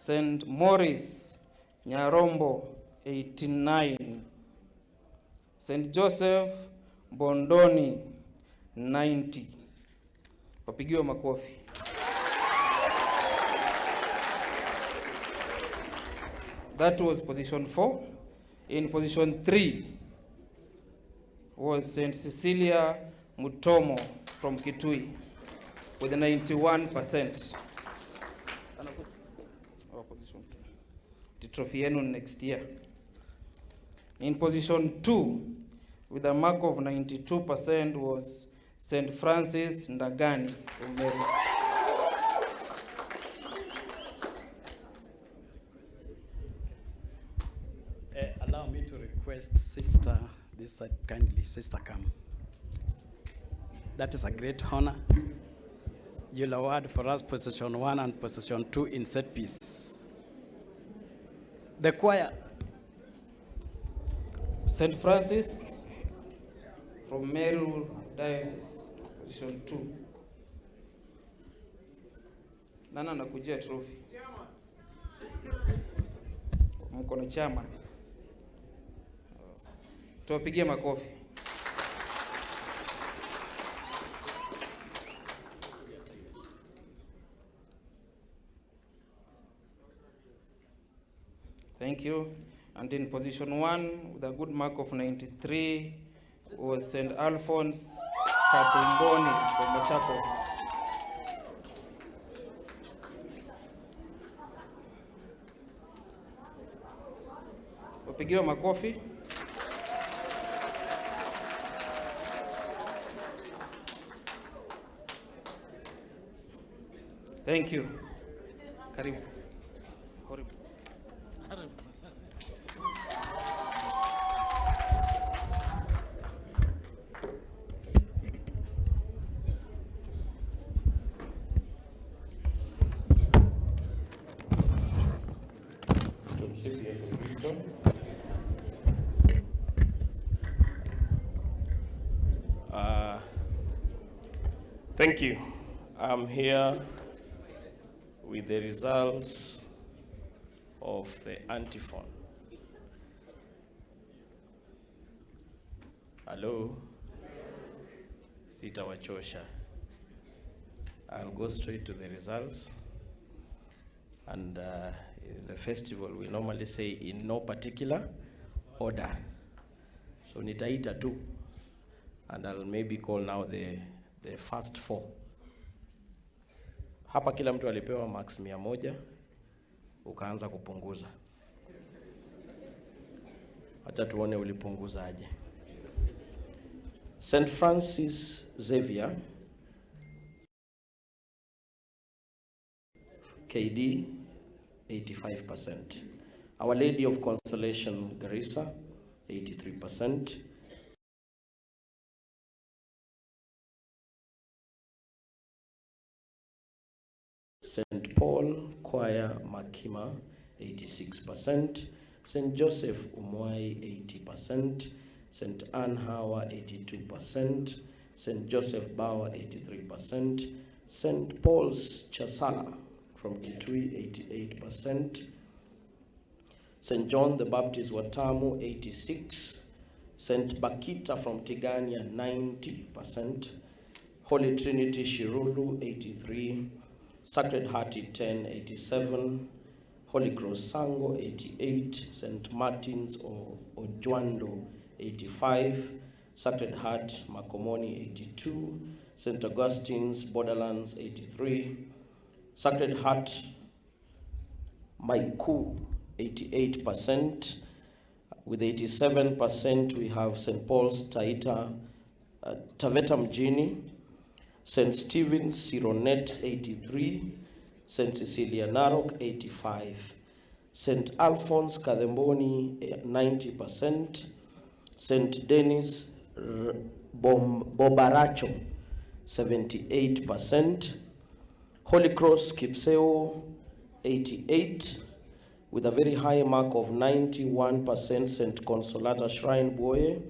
St. Maurice Nyarombo 89, St. Joseph Bondoni 90. Wapigiwa makofi. That was position 4. In position 3 was St. Cecilia Mutomo from Kitui with 91%. Position 2. The trophy next year. In position 2 with a mark of 92% was St. Francis Ndagani from Meru. Allow me to request Sister, this side kindly, Sister come. That is a great honor. You'll award for us position 1 and position 2 in set piece. The choir. St. Francis from Meru Diocese, position 2. Nana nakujia trophy. Mkono chama. Tuwapigie makofi. Thank you. And in position 1 with a good mark of 93 was St. Alphonse Katumboni from Machakos. Wapigiwa makofi. Thank you. Karibu. Horrible. Thank you. I'm here with the results of the Antiphon. Hello? Sitawachosha. I'll go straight to the results. And in the festival, we normally say in no particular order. So nitaita tu, and I'll maybe call now the first 4. Hapa kila mtu alipewa max 100, ukaanza kupunguza. Acha tuone ulipunguza aje. St. Francis Xavier, KD 85%. Our Lady of Consolation Garissa 83%. St. Paul Choir Makima 86%, St. Joseph Umwai 80%, St. Anne Hawa 82%, St. Joseph Bauer 83%, St. Paul's Chasala from Kitui 88%, St. John the Baptist Watamu 86%, St. Bakita from Tigania 90%, Holy Trinity Shirulu 83%, Sacred Heart 10, 87, Holy Cross Sango 88, St. Martin's Ojwando 85, Sacred Heart Makomoni 82, St. Augustine's Borderlands 83, Sacred Heart Maiku 88%. With 87% we have St. Paul's Taita Taveta Mjini, St. Stephen's Sironet 83, St. Cecilia Narok 85, St. Alphonse Kademboni 90%, St. Denis Bobaracho 78%, Holy Cross Kipseo 88, with a very high mark of 91%, St. Consolata Shrine Boye,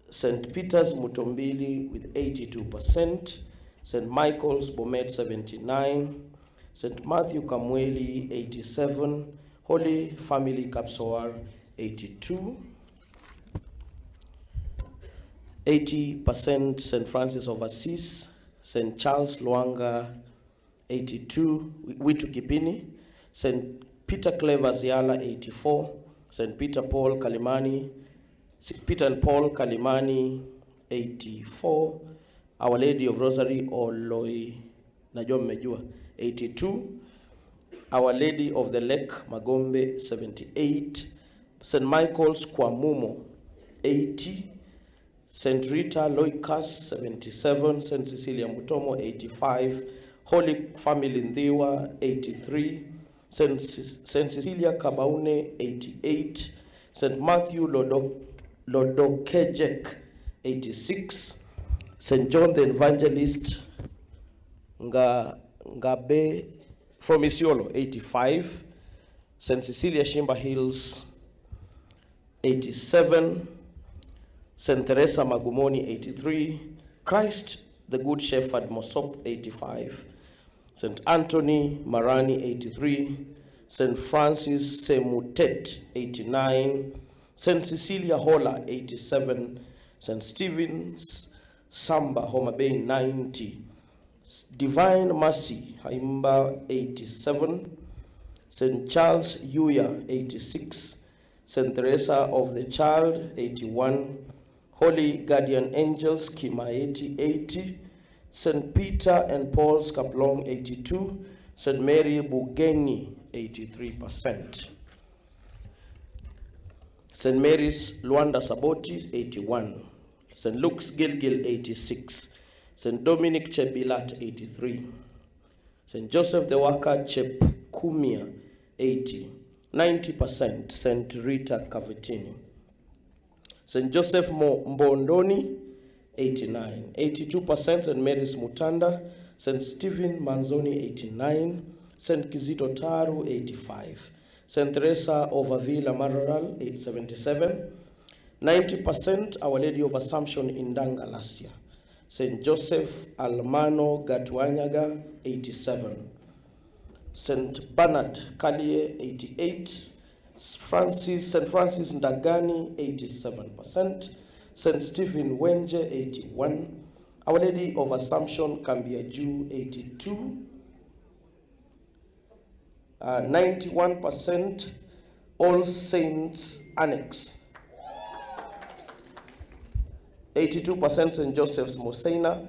St. Peter's Mutombili with 82%, St. Michael's Bomet 79, St. Matthew Kamweli, 87. Holy Family Kapsoar, 82. 80% St. Francis of Assisi. St. Charles Luanga, 82. Witu Kipini. St. Peter Clever Ziala, 84. St. Peter and Paul Kalimani, 84. Our Lady of Rosary Oloi, najua mmejua, 82. Our Lady of the Lake Magombe, 78. St. Michael's Kwamumo, 80. St. Rita Loikas, 77. St. Cecilia Mutomo, 85. Holy Family Ndhiwa, 83. St. Cecilia Kabaune, 88. St. Matthew Lodokejek, 86. St. John the Evangelist Ngabe from Isiolo, 85. St. Cecilia Shimba Hills, 87. St. Teresa Magumoni, 83. Christ the Good Shepherd Mosop, 85. St. Anthony Marani, 83. St. Francis Semutet, 89. St. Cecilia Hola, 87. St. Stephen's Samba Homa Bay, 90. Divine Mercy Haimba, 87. St. Charles Yuya, 86. St. Teresa of the Child, 81. Holy Guardian Angels Kimaeti, 80. St. Peter and Paul's Kaplong, 82. St. Mary Bugeni, 83%. St. Mary's Luanda Saboti, 81. St. Luke's Gilgil, 86. St. Dominic Chebilat, 83. St. Joseph the Waka Chepkumia, 80. 90%. St. Rita Cavitini. St. Joseph Mbondoni, 89. 82%. St. Mary's Mutanda. St. Stephen Manzoni, 89. St. Kizito Taru, 85. St. Teresa of Avila Maroral, 77. 90%. Our Lady of Assumption in Dangalasia. St. Joseph Almano Gatuanyaga, 87. St. Bernard Kalie, 88. St. Francis Ndagani, 87%. St. Stephen Wenje, 81. Our Lady of Assumption Kambiaju, 82. 91%. All Saints Annex, 82%. St. Joseph's Mosaina.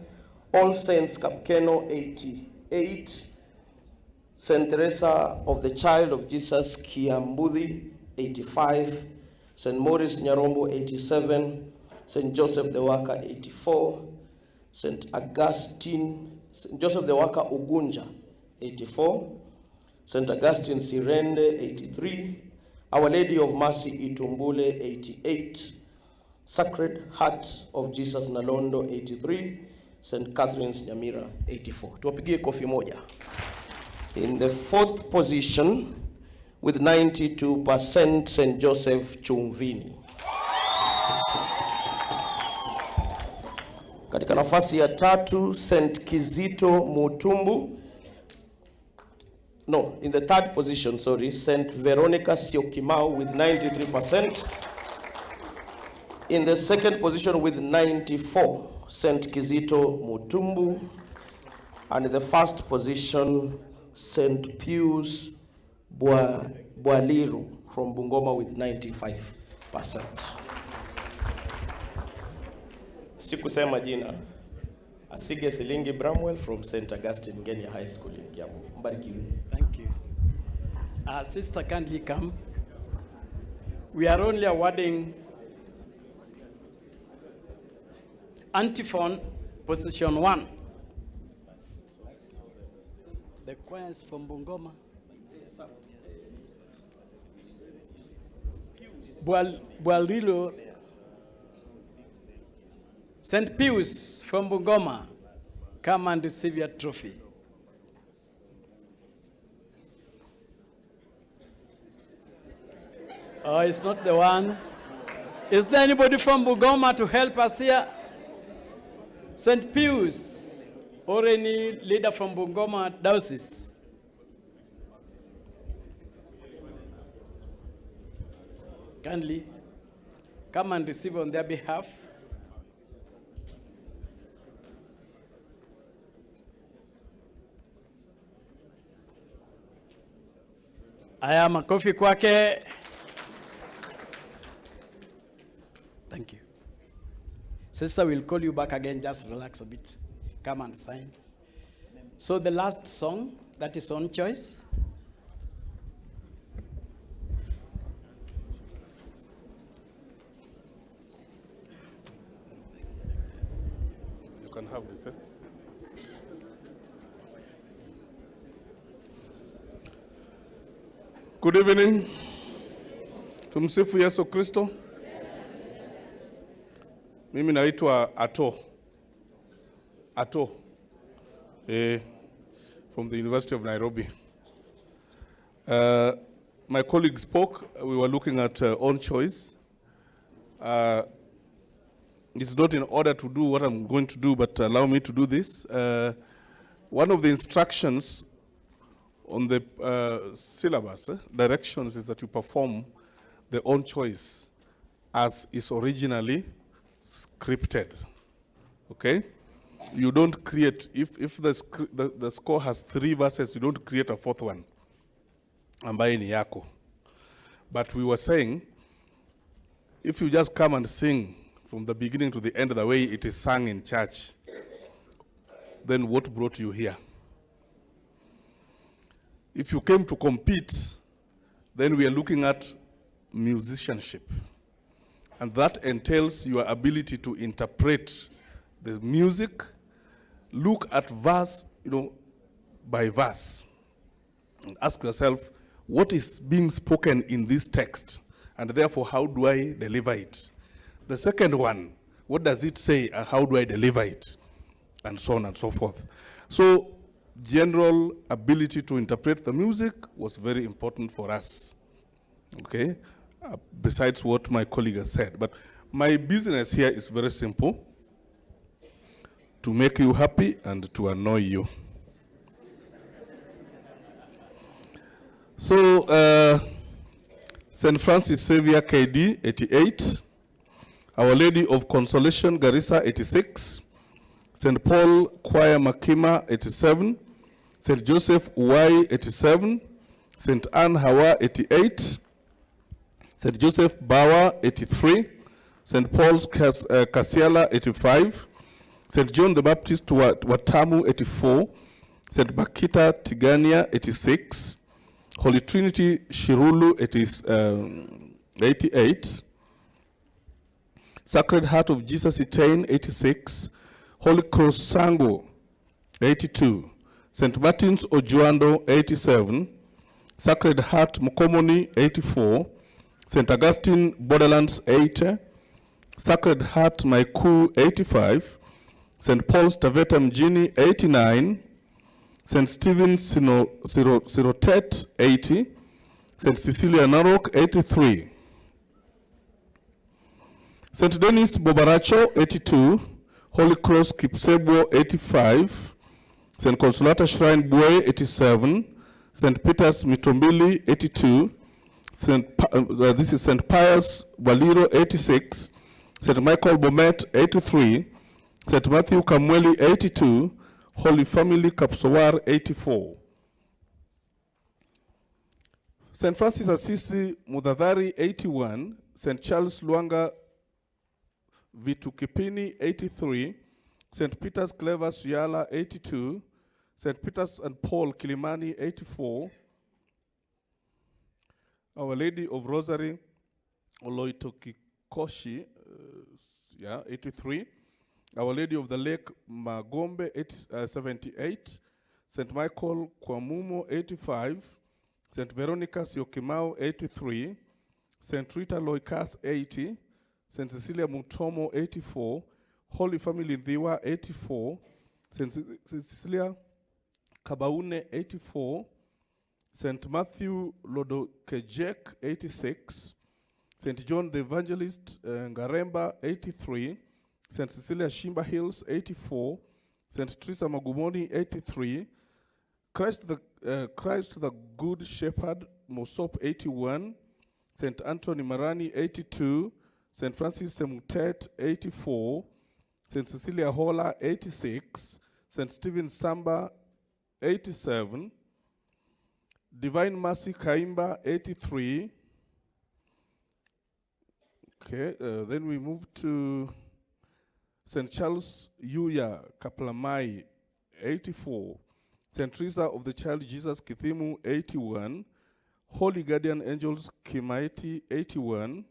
All Saints Kapkeno, 88. St. Teresa of the Child of Jesus Kiambudi, 85. St. Maurice Nyarombo, 87. St. Joseph the Waka, 84. St. Joseph the Waka Ugunja, 84. St. Augustine Sirende, 83. Our Lady of Mercy Itumbule, 88. Sacred Heart of Jesus Nalondo, 83. St. Catherine's Nyamira, 84. Tuwapigie kofi moja. In the fourth position with 92%, St. Joseph Chumvini. Katika nafasi ya tatu, St. Kizito Mutumbu. No, in the third position, sorry, St. Veronica Siokimau with 93%. In the second position with 94, St. Kizito Mutumbu. And in the first position, St. Pius Bwaliru from Bungoma with 95%. Sikusema jina. Asige Silingi Bramwell from St. Augustine Ngenia High School in Kiambu. Mbarikiwe. Thank you. Sister, kindly come. We are only awarding Antiphon, position 1. The choirs from Bungoma. Bualrilo. St. Pius from Bungoma, come and receive your trophy. Oh, it's not the one. Is there anybody from Bungoma to help us here? St. Pius, or any leader from Bungoma Diocese? kindly come and receive on their behalf. Aya, makofi kwake. Thank you. Sister, we'll call you back again. Just relax a bit. Come and sign. So the last song, that is on choice. You can have this, eh? Good evening. Tumsifu Yesu Kristo. Mimi naitwa Ato. From the University of Nairobi. My colleague spoke. We were looking at own choice. It's not in order to do what I'm going to do, but allow me to do this. One of the instructions on the syllabus, directions, is that you perform the own choice as is originally scripted. Okay? You don't create, if the score has 3 verses, you don't create a 4th one. Ambaye ni yako. But we were saying, if you just come and sing from the beginning to the end the way it is sung in church, then what brought you here? If you came to compete, then we are looking at musicianship. And that entails your ability to interpret the music, look at verse, by verse, and ask yourself, what is being spoken in this text? And therefore, how do I deliver it? The second one, what does it say and how do I deliver it? And so on and so forth. So, general ability to interpret the music was very important for us. Okay? Besides what my colleague has said. But my business here is very simple. To make you happy and to annoy you. So, St. Francis Xavier KD, 88. Our Lady of Consolation, Garissa, 86. St. Paul Choir Makima, 87. St. Joseph Uwai, 87. St. Anne Hawa, 88. St. Joseph Bawa, 83. St. Paul's Kasiala, 85. St. John the Baptist Watamu, 84. St. Bakita Tigania, 86. Holy Trinity Shirulu, 88. Sacred Heart of Jesus Etain, 86. Holy Cross Sango, 82. St. Martin's Ojuando, 87. Sacred Heart Mukomoni, 84. St. Augustine Borderlands, 80. Sacred Heart Maiku, 85. St. Paul's Taveta Mjini, 89. St. Stephen Sirotet, 80. St. Cecilia Narok, 83. St. Denis Bobaracho, 82. Holy Cross Kipsebo, 85. St. Consolata Shrine Bue, 87. St. Peter's Mitombili, 82. This is St. Pius Waliro, 86. St. Michael Bomet, 83. St. Matthew Kamweli, 82. Holy Family Kapsowar, 84. St. Francis Assisi Mudadhari, 81. St. Charles Luanga Vitukipini, 83. St. Peter's Clever Yala, 82. St. Peter's and Paul Kilimani, 84. Our Lady of Rosary Oloitokikoshi, 83. Our Lady of the Lake Magombe, 78. St. Michael Kwamumo, 85. St. Veronica Siokimau, 83. St. Rita Loikas, 80. St. Cecilia Mutomo, 84. Holy Family Ndiwa, 84. St. Cecilia Kabaune, 84. St. Matthew Lodokejek, 86. St. John the Evangelist Ngaremba, 83. St. Cecilia Shimba Hills, 84. St. Teresa Magumoni, 83. Christ the Good Shepherd, Mosop, 81. St. Anthony Marani, 82. St. Francis Semutet, 84. St. Cecilia Hola, 86. St. Stephen Samba, 87. Divine Mercy Kaimba, 83. Okay, then we move to St. Charles Yuya Kaplamai, 84. St. Teresa of the Child Jesus Kithimu, 81. Holy Guardian Angels Kimaiti, 81.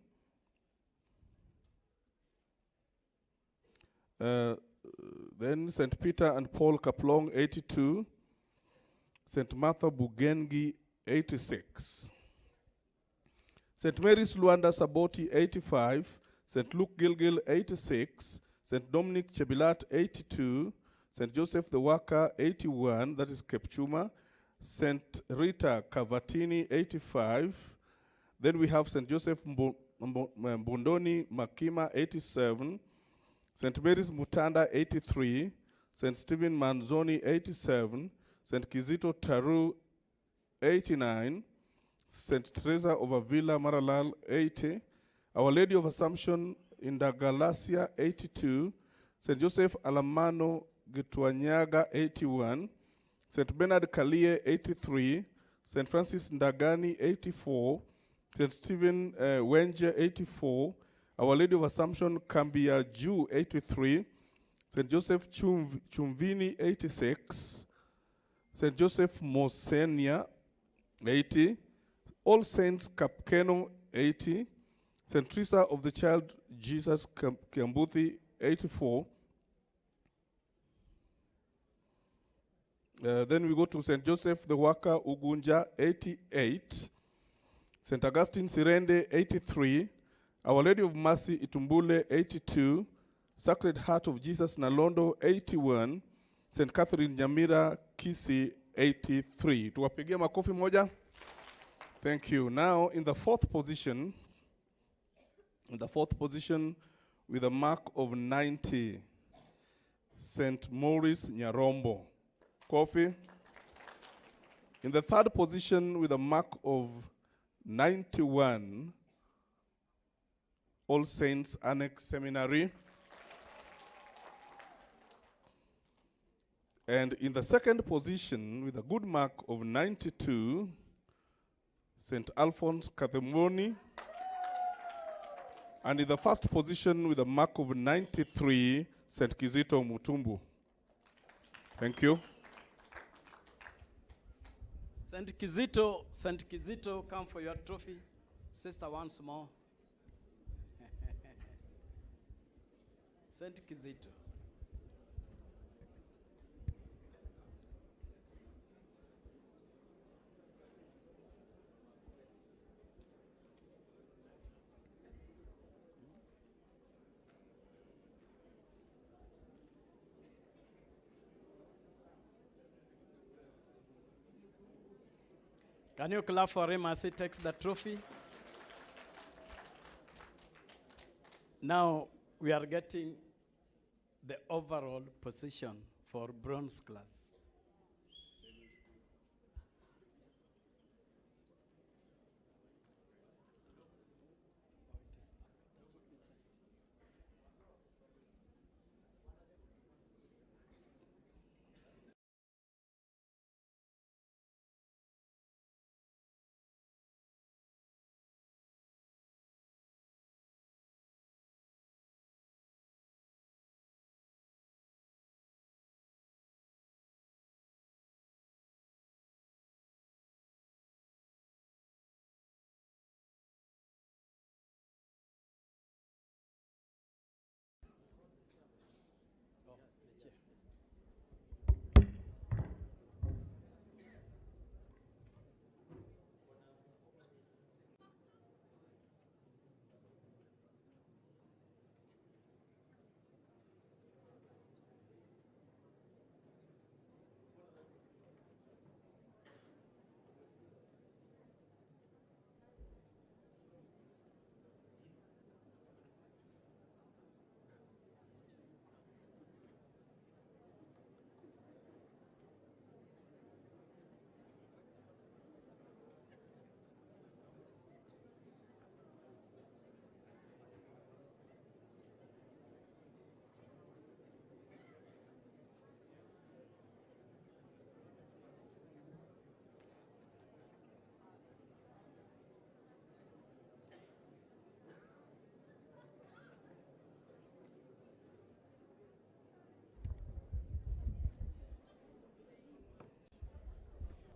Then St. Peter and Paul Kaplong, 82. St. Martha Bugengi, 86. St. Mary's Luanda Saboti, 85. St. Luke Gilgil, 86. St. Dominic Chebilat, 82. St. Joseph the Worker, 81. That is Kepchuma. St. Rita Cavatini, 85. Then we have St. Joseph Mbondoni Makima, 87. St. Mary's Mutanda, 83. St. Stephen Manzoni, 87. St. Kizito Taru, 89. St. Teresa of Avila Maralal, 80. Our Lady of Assumption in the Galacia, 82. St. Joseph Alamano Gitwanyaga, 81. St. Bernard Kalie, 83. St. Francis Ndagani, 84. St. Stephen Wenje, 84. Our Lady of Assumption Kambia Ju, 83. St. Joseph Chumvini, 86. St. Joseph Mosenia, 80. All Saints Kapkeno, 80. St. Teresa of the Child Jesus Kiambuthi, 84. Then we go to St. Joseph the Worker Ugunja, 88. St. Augustine Sirende, 83. Our Lady of Mercy Itumbule, 82. Sacred Heart of Jesus Nalondo, 81. St. Catherine Nyamira Kisi, 83. Tuwapigie makofi moja. Thank you. Now in the fourth position with a mark of 90, St. Maurice Nyarombo. Coffee. In the third position with a mark of 91, All Saints Annex Seminary. And in the second position with a good mark of 92, St. Alphonse Kathemoni. And in the first position with a mark of 93, St. Kizito Mutumbu. Thank you. St. Kizito, come for your trophy. Sister, once more. St. Kizito. Can you clap for him as he takes the trophy? Now we are getting the overall position for bronze class.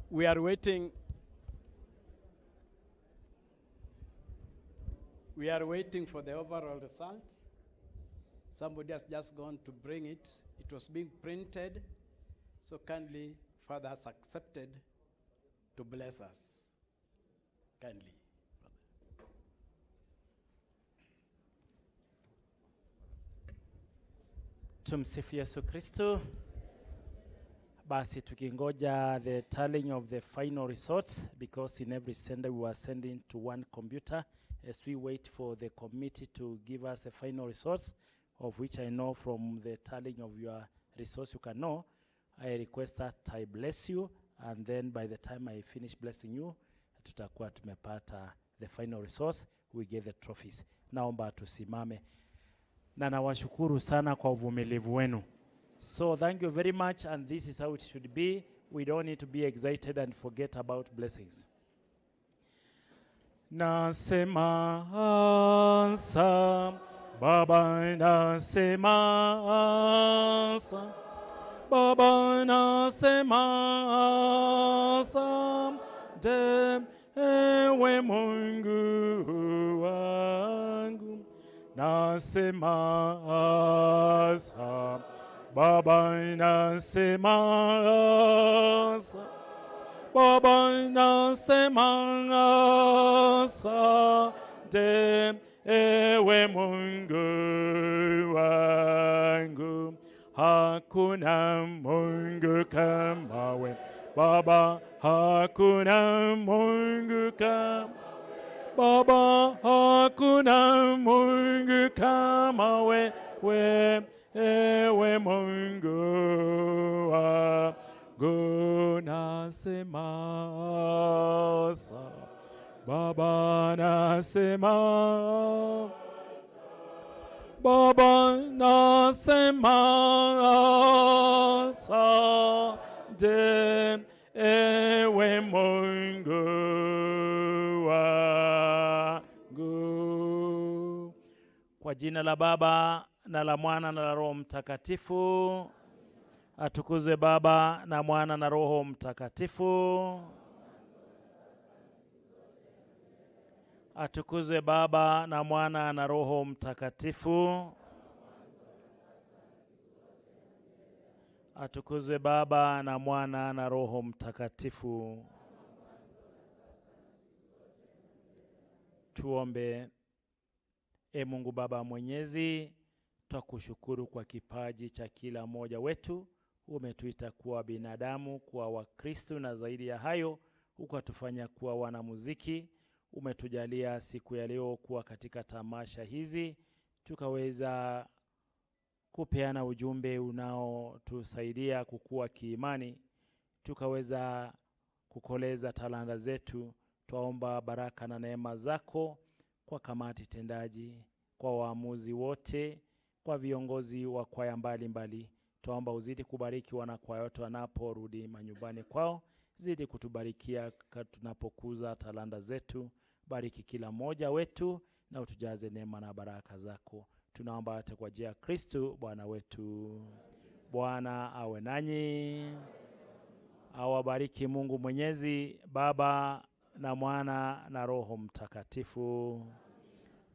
We are waiting. We are waiting for the overall result. Somebody has just gone to bring it. It was being printed. So kindly, Father has accepted to bless us. Kindly, Father. Tumsifu Yesu Kristo. Basi tukingoja the tallying of the final results, because in every sender we are sending to one computer as we wait for the committee to give us the final results, of which I know from the tallying of your results you can know. I request that I bless you, and then by the time I finish blessing you, tutakuwa tumepata the final results, we get the trophies. Naomba tusimame. Na nawashukuru sana kwa uvumilivu wenu. So thank you very much, and this is how it should be. We don't need to be excited and forget about blessings. Nasema asa, Baba nasema asa, Baba nasema asa, ewe Mungu wangu. Nasema asa, Baba nasema asa, Baba nasema asante, ewe Mungu wangu. Hakuna Mungu kama we, Baba, hakuna Mungu kama Baba, hakuna Mungu kama wewe, ewe Mungu wangu. Nasema asa, Baba nasema, Baba nasema asante, ewe Mungu wangu. Kwa jina la Baba na la Mwana na la Roho Mtakatifu. Atukuzwe Baba na Mwana na Roho Mtakatifu. Atukuzwe Baba na Mwana na Roho Mtakatifu. Atukuzwe Baba na Mwana na Roho Mtakatifu. Tuombe. E Mungu Baba Mwenyezi, twakushukuru kwa kipaji cha kila mmoja wetu. Umetuita kuwa binadamu, kuwa Wakristo, na zaidi ya hayo ukatufanya kuwa wanamuziki. Umetujalia siku ya leo kuwa katika tamasha hizi, tukaweza kupeana ujumbe unaotusaidia kukua kiimani, tukaweza kukoleza talanta zetu. Twaomba baraka na neema zako kwa kamati tendaji, kwa waamuzi wote, kwa viongozi wa kwaya mbalimbali. Twaomba uzidi kubariki wanakwaya wote wanaporudi manyumbani kwao. Zidi kutubarikia tunapokuza talanta zetu. Bariki kila mmoja wetu na utujaze neema na baraka zako. Tunaomba hata kwa njia ya Kristo Bwana wetu. Bwana awe nanyi. Awabariki Mungu Mwenyezi, Baba na Mwana na Roho Mtakatifu.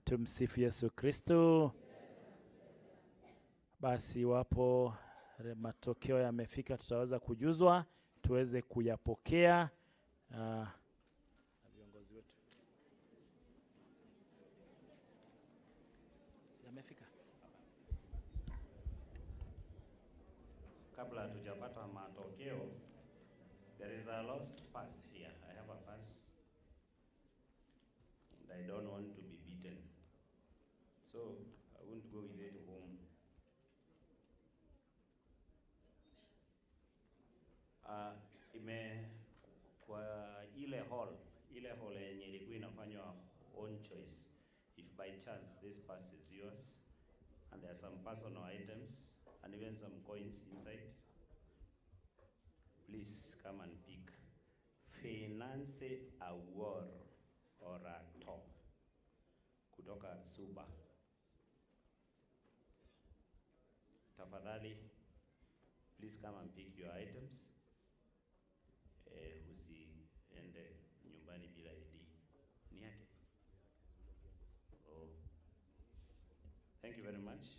Tumsifu Yesu Kristo. Basi wapo matokeo yamefika, tutaweza kujuzwa, tuweze kuyapokea. Viongozi wetu yamefika. Kabla hatujapata matokeo, there is a lost pass here. I have a pass and I don't want to be beaten, so I won't go with it home. Kwa ile hall yenye ilikuwa inafanywa own choice, if by chance this pass is yours and there are some personal items and even some coins inside, please come and pick. Finance Award or a top kutoka Suba. Tafadhali, please come and pick your items. Thank you very much.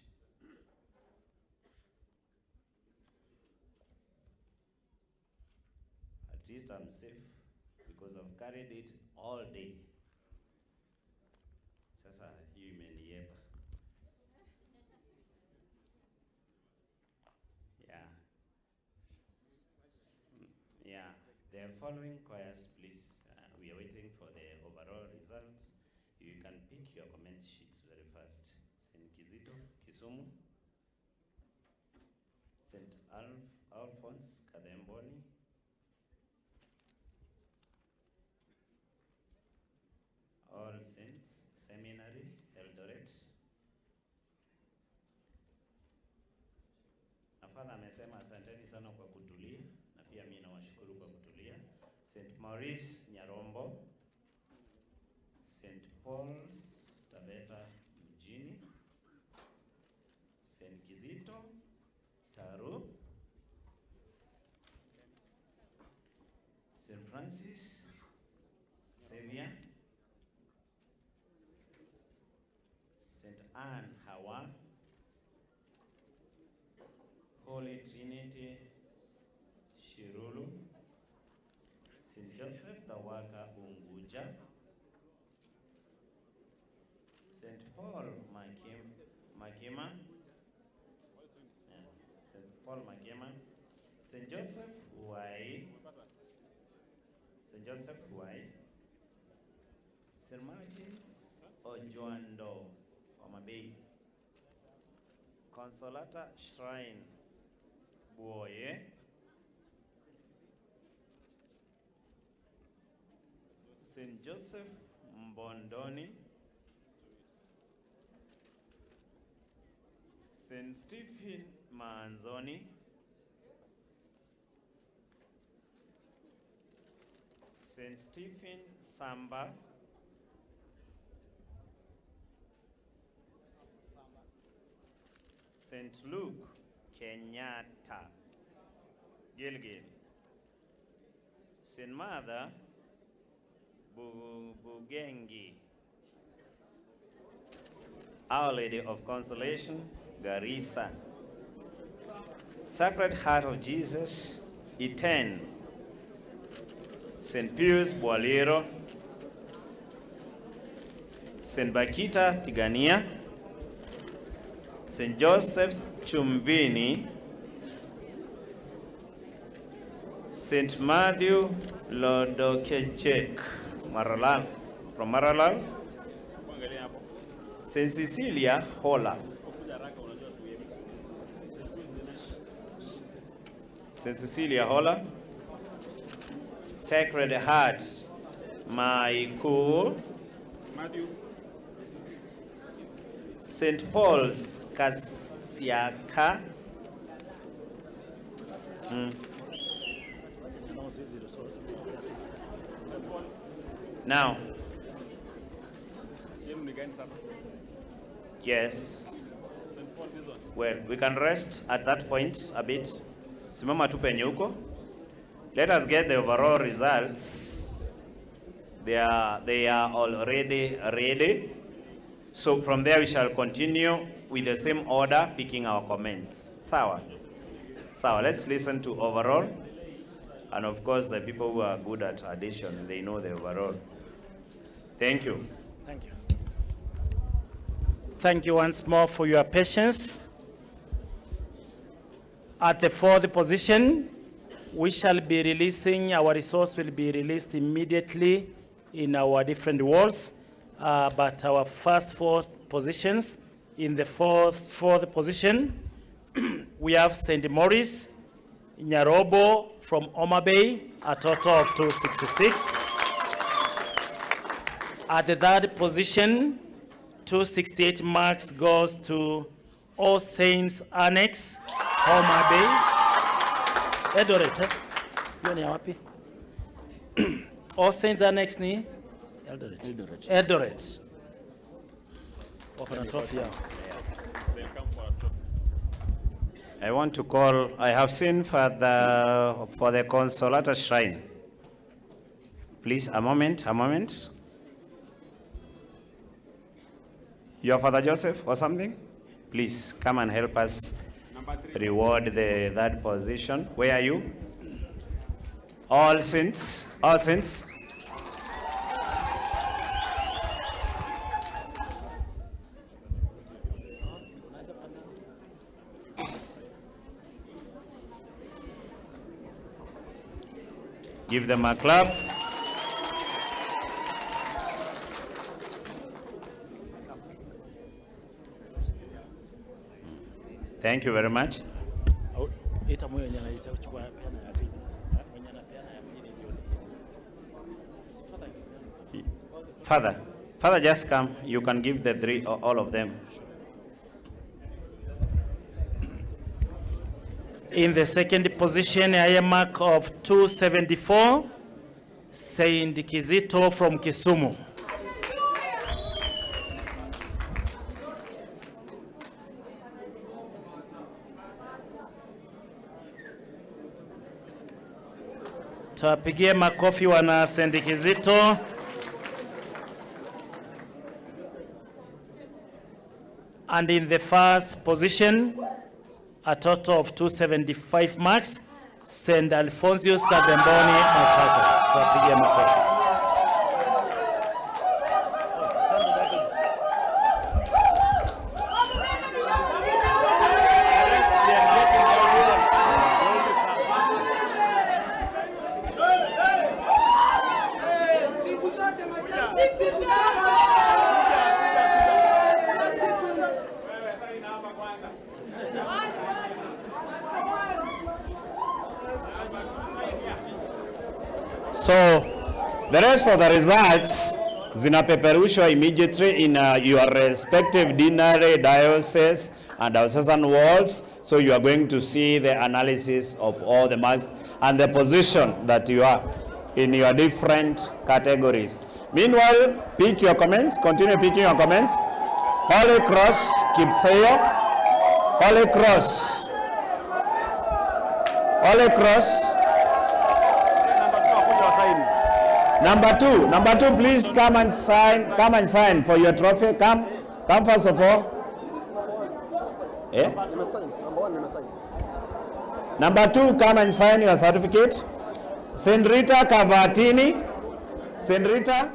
At least I'm safe because I've carried it all day. Sasa hiyo imeniepa. Yeah. Yeah. The following choirs, please. We are waiting for the overall results. You can pick your comment sheets very fast. St. Kizito, Kisumu. St. Alphonse, Kademboni. All Saints Seminary, Eldoret. Na Father amesema asanteni sana kwa kutulia, na pia mimi nawashukuru kwa kutulia. St. Maurice, Nyarombo. St. Paul's, Tabeta mjini. St. Kizito, Taru. St. Francis Xavier. St. Anne Hawa. Holy Trinity Shirulu. St. Joseph Tawaka Unguja. St. Paul Makima. St. Paul Makima. St. Joseph Huai. St. Joseph Huai. St. Martin's Ojoando Omabei. Consolata Shrine Buoye. St. Joseph Mbondoni. St. Stephen Manzoni. St. Stephen Samba. St. Luke Kenyatta Gilgil. St. Martha Bugengi. Our Lady of Consolation, Garissa. Sacred Heart of Jesus, Iten. St. Pius Boalero. St. Bakita Tigania. St. Joseph's Chumvini. St. Matthew Lodokechek, Maralal, from Maralal. St. Cecilia Hola. St. Cecilia Hola. Sacred Heart Maiku. St. Paul's Kasiaka. Now, yes. Well, we can rest at that point a bit. Simama tu penye huko. Let us get the overall results. They are already ready. So from there we shall continue with the same order, picking our comments. Sawa. Let's listen to overall. And of course, the people who are good at addition, they know the overall. Thank you. Thank you. Thank you once more for your patience. At the fourth position, we shall be releasing, our resource will be released immediately in our different walls. But our first four positions, in the fourth position, we have St. Maurice Nyarobo from Homa Bay, a total of 266. At the third position, 268 marks goes to All Saints Annex, Homa Bay. Eldoret, hiyo ni ya wapi? All Saints Annex ni? Eldoret. Wako na trophy yao. I want to call, I have seen for the Consolata Shrine. Please, a moment. You are Father Joseph or something? Please come and help us reward the third position. Where are you? All saints. All saints. Give them a clap. Thank you very much. Father, just come. You can give the three, all of them. In the second position, a higher mark of 274, Saint Kizito from Kisumu. Tuwapigie makofi wana Saint Kizito. And in the first position, a total of 275 marks, St. Alphonsius Kademboni Machakos. Tuwapigie makofi. So, the rest of the results zinapeperushwa immediately in your respective deanery, diocese, and diocesan walls. So you are going to see the analysis of all the marks and the position that you are in your different categories. Meanwhile, pick your comments. Continue picking your comments. Holy Cross, Kipsayo. Holy Cross. Holy Cross. Number two, please come and sign for your trophy. Come first of all. Yeah? Number 2, come and sign your certificate. Saint Rita Cavatini. Saint Rita.